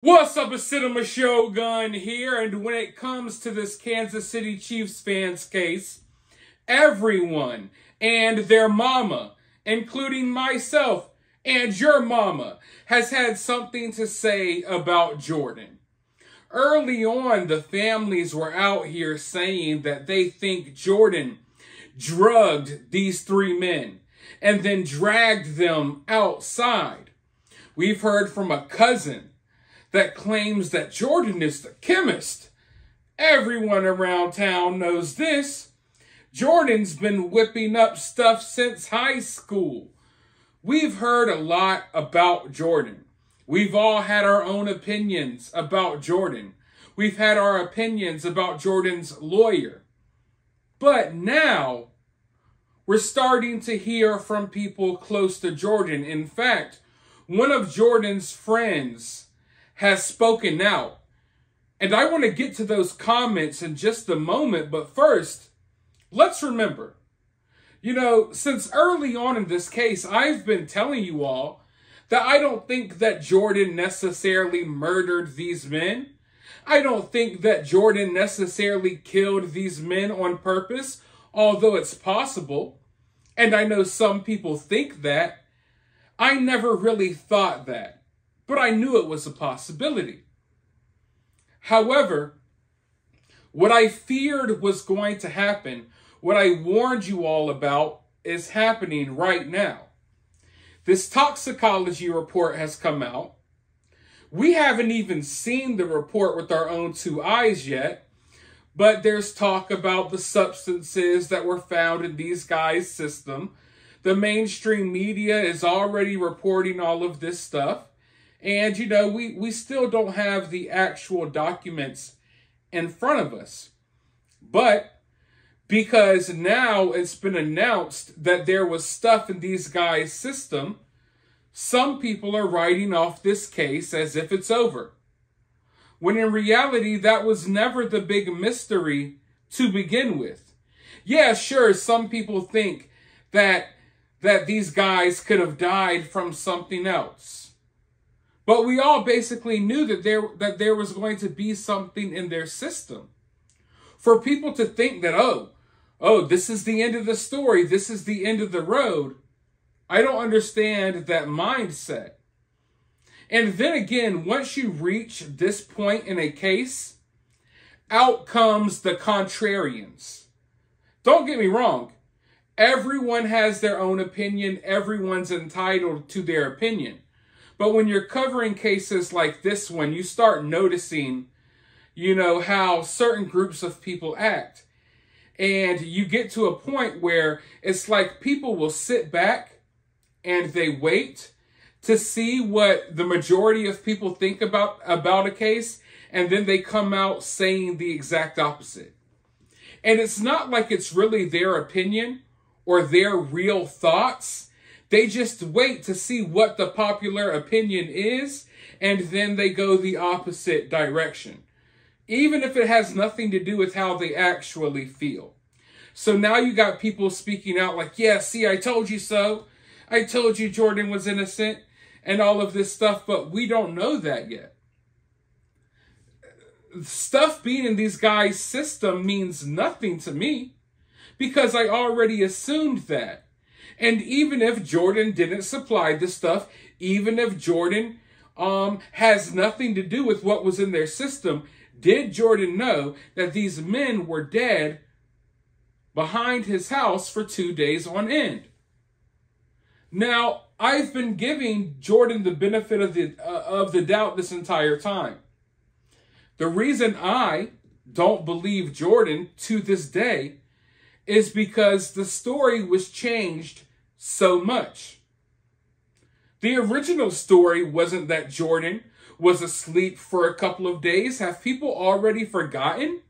What's up, a cinemashogun here, and when it comes to this Kansas City Chiefs fans case, everyone and their mama, including myself and your mama, has had something to say about Jordan. Early on, the families were out here saying that they think Jordan drugged these three men and then dragged them outside. We've heard from a cousin that claims that Jordan is the chemist. Everyone around town knows this. Jordan's been whipping up stuff since high school. We've heard a lot about Jordan. We've all had our own opinions about Jordan. We've had our opinions about Jordan's lawyer. But now, we're starting to hear from people close to Jordan. In fact, one of Jordan's friends has spoken out. And I want to get to those comments in just a moment, but first, let's remember, since early on in this case, I've been telling you all that I don't think that Jordan necessarily murdered these men. I don't think that Jordan necessarily killed these men on purpose, although it's possible. And I know some people think that. I never really thought that, but I knew it was a possibility. However, what I feared was going to happen, what I warned you all about, is happening right now. This toxicology report has come out. We haven't even seen the report with our own two eyes yet, but there's talk about the substances that were found in these guys' system. The mainstream media is already reporting all of this stuff. And, we still don't have the actual documents in front of us. But because now it's been announced that there was stuff in these guys' system, some people are writing off this case as if it's over. When in reality, that was never the big mystery to begin with. Yeah, sure, some people think that these guys could have died from something else. But we all basically knew that there was going to be something in their system. For people to think that, oh, this is the end of the story, this is the end of the road, I don't understand that mindset. And then again, once you reach this point in a case, out comes the contrarians. Don't get me wrong. Everyone has their own opinion. Everyone's entitled to their opinion. But when you're covering cases like this one, you start noticing, how certain groups of people act. And you get to a point where it's like people will sit back and they wait to see what the majority of people think about a case, and then they come out saying the exact opposite. And it's not like it's really their opinion or their real thoughts. They just wait to see what the popular opinion is, and then they go the opposite direction, even if it has nothing to do with how they actually feel. So now you got people speaking out like, yeah, see, I told you so. I told you Jordan was innocent and all of this stuff, but we don't know that yet. Stuff being in these guys' system means nothing to me because I already assumed that. And even if Jordan didn't supply the stuff, even if Jordan has nothing to do with what was in their system, did Jordan know that these men were dead behind his house for 2 days on end? Now, I've been giving Jordan the benefit of the doubt this entire time. The reason I don't believe Jordan to this day is because the story was changed so much. The original story wasn't that Jordan was asleep for a couple of days. Have people already forgotten?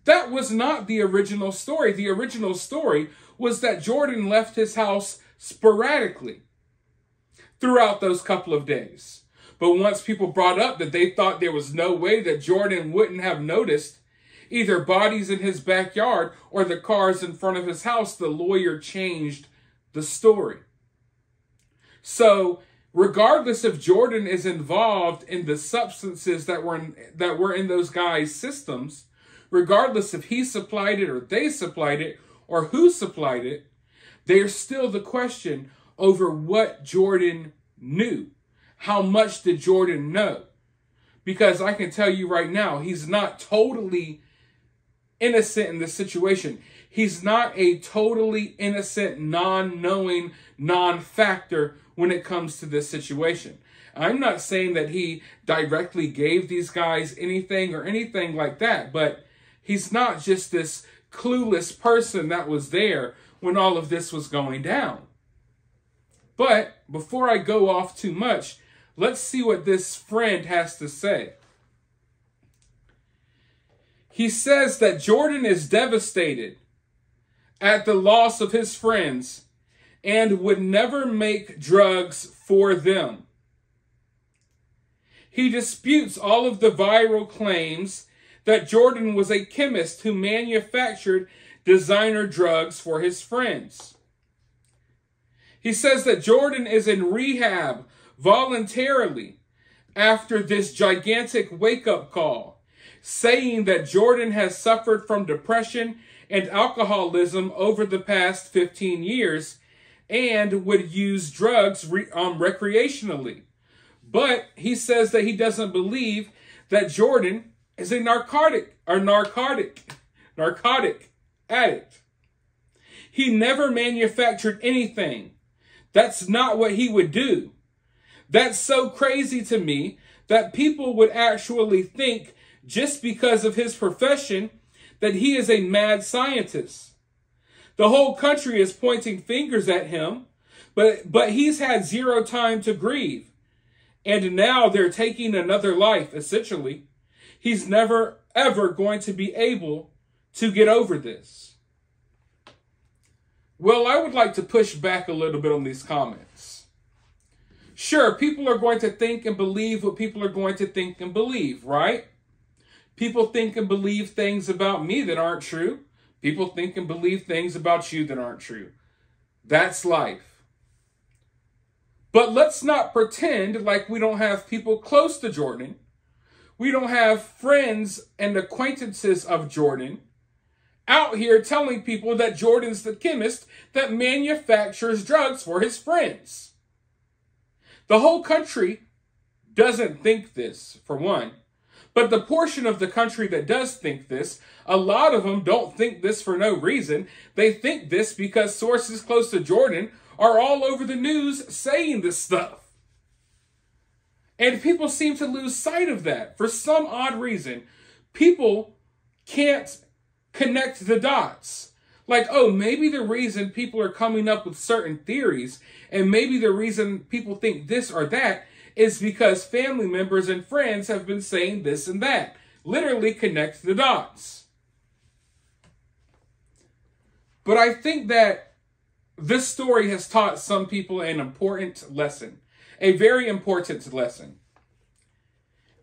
That was not the original story. The original story was that Jordan left his house sporadically throughout those couple of days. But once people brought up that they thought there was no way that Jordan wouldn't have noticed either bodies in his backyard or the cars in front of his house, the lawyer changed the story. So regardless if Jordan is involved in the substances that were in those guys' systems, regardless if he supplied it or they supplied it or who supplied it, there's still the question over what Jordan knew. How much did Jordan know? Because I can tell you right now, he's not totally innocent in this situation. He's not a totally innocent, non-knowing, non-factor when it comes to this situation. I'm not saying that he directly gave these guys anything or anything like that, but he's not just this clueless person that was there when all of this was going down. But before I go off too much, let's see what this friend has to say. He says that Jordan is devastated at the loss of his friends and would never make drugs for them. He disputes all of the viral claims that Jordan was a chemist who manufactured designer drugs for his friends. He says that Jordan is in rehab voluntarily after this gigantic wake-up call, saying that Jordan has suffered from depression and alcoholism over the past 15 years and would use drugs recreationally. But he says that he doesn't believe that Jordan is a narcotic addict. He never manufactured anything. That's not what he would do. That's so crazy to me that people would actually think, just because of his profession, that he is a mad scientist. The whole country is pointing fingers at him, but he's had zero time to grieve. And now they're taking another life, essentially. He's never, ever going to be able to get over this. Well, I would like to push back a little bit on these comments. Sure, people are going to think and believe what people are going to think and believe, right? People think and believe things about me that aren't true. People think and believe things about you that aren't true. That's life. But let's not pretend like we don't have people close to Jordan. We don't have friends and acquaintances of Jordan out here telling people that Jordan's the chemist that manufactures drugs for his friends. The whole country doesn't think this, for one. But the portion of the country that does think this, a lot of them don't think this for no reason. They think this because sources close to Jordan are all over the news saying this stuff. And people seem to lose sight of that. For some odd reason, people can't connect the dots. Like, oh, maybe the reason people are coming up with certain theories, and maybe the reason people think this or that, is because family members and friends have been saying this and that. Literally connect the dots. But I think that this story has taught some people an important lesson. A very important lesson.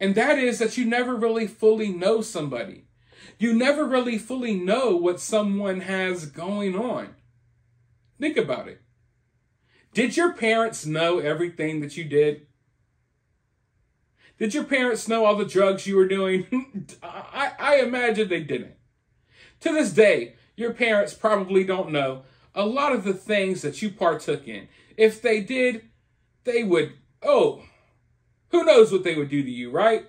And that is that you never really fully know somebody. You never really fully know what someone has going on. Think about it. Did your parents know everything that you did? Did your parents know all the drugs you were doing? I imagine they didn't. To this day, your parents probably don't know a lot of the things that you partook in. If they did, they would, who knows what they would do to you, right?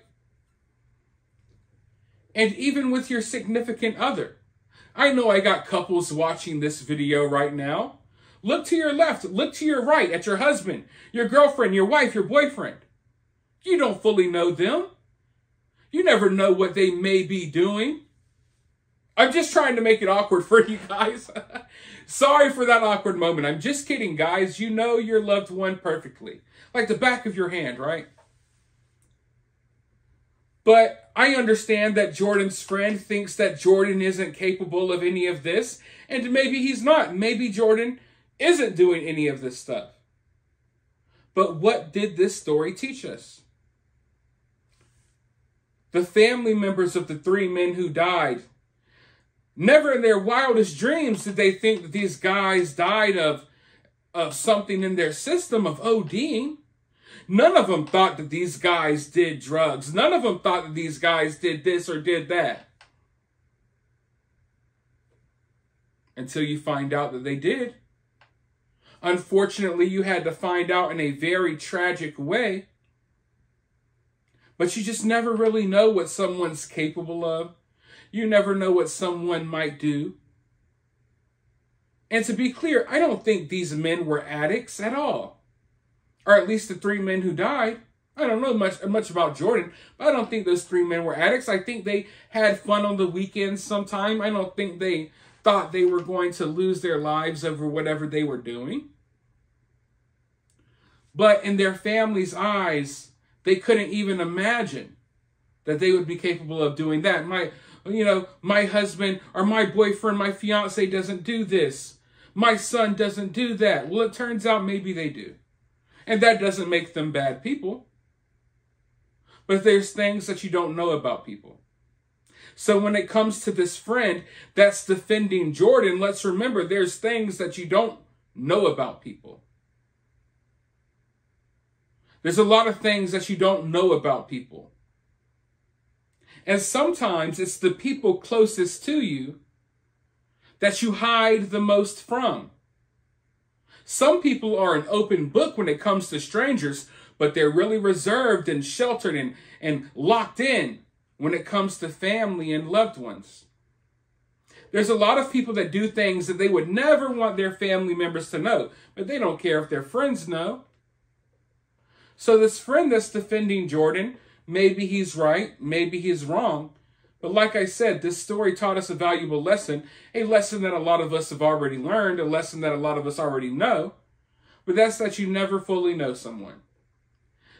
And even with your significant other. I know I got couples watching this video right now. Look to your left, look to your right at your husband, your girlfriend, your wife, your boyfriend. You don't fully know them. You never know what they may be doing. I'm just trying to make it awkward for you guys. Sorry for that awkward moment. I'm just kidding, guys. You know your loved one perfectly. Like the back of your hand, right? But I understand that Jordan's friend thinks that Jordan isn't capable of any of this. And maybe he's not. Maybe Jordan isn't doing any of this stuff. But what did this story teach us? The family members of the three men who died, never in their wildest dreams did they think that these guys died of something in their system, of ODing. None of them thought that these guys did drugs. None of them thought that these guys did this or did that. Until you find out that they did. Unfortunately, you had to find out in a very tragic way. But you just never really know what someone's capable of. You never know what someone might do. And to be clear, I don't think these men were addicts at all. Or at least the 3 men who died. I don't know much about Jordan, but I don't think those 3 men were addicts. I think they had fun on the weekends sometime. I don't think they thought they were going to lose their lives over whatever they were doing. But in their family's eyes, they couldn't even imagine that they would be capable of doing that. My husband or my boyfriend, my fiance doesn't do this. My son doesn't do that. Well, it turns out maybe they do. And that doesn't make them bad people. But there's things that you don't know about people. So when it comes to this friend that's defending Jordan, let's remember there's things that you don't know about people. There's a lot of things that you don't know about people. And sometimes it's the people closest to you that you hide the most from. Some people are an open book when it comes to strangers, but they're really reserved and sheltered and locked in when it comes to family and loved ones. There's a lot of people that do things that they would never want their family members to know, but they don't care if their friends know. So this friend that's defending Jordan, maybe he's right, maybe he's wrong. But like I said, this story taught us a valuable lesson, a lesson that a lot of us have already learned, a lesson that a lot of us already know. But that's that you never fully know someone.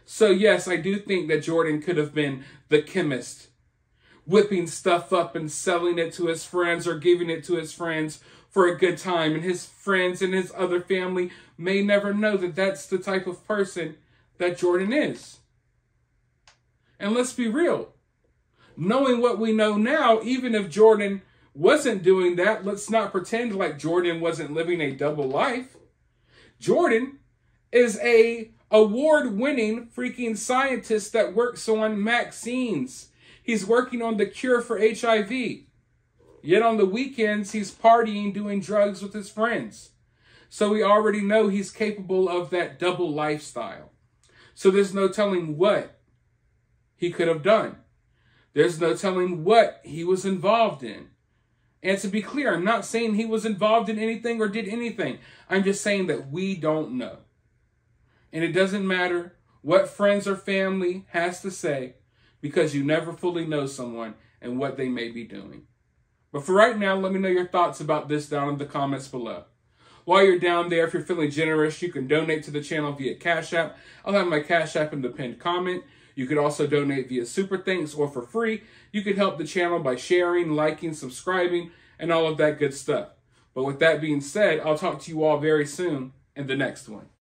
So yes, I do think that Jordan could have been the chemist, whipping stuff up and selling it to his friends or giving it to his friends for a good time. And his friends and his other family may never know that that's the type of person that Jordan is. And let's be real. Knowing what we know now, even if Jordan wasn't doing that, let's not pretend like Jordan wasn't living a double life. Jordan is a award-winning freaking scientist that works on vaccines. He's working on the cure for HIV. Yet on the weekends, he's partying, doing drugs with his friends. So we already know he's capable of that double lifestyle. So there's no telling what he could have done. There's no telling what he was involved in. And to be clear, I'm not saying he was involved in anything or did anything. I'm just saying that we don't know. And it doesn't matter what friends or family has to say, because you never fully know someone and what they may be doing. But for right now, let me know your thoughts about this down in the comments below. While you're down there, if you're feeling generous, you can donate to the channel via CashApp. I'll have my CashApp in the pinned comment. You could also donate via Super Thanks or for free. You could help the channel by sharing, liking, subscribing, and all of that good stuff. But with that being said, I'll talk to you all very soon in the next one.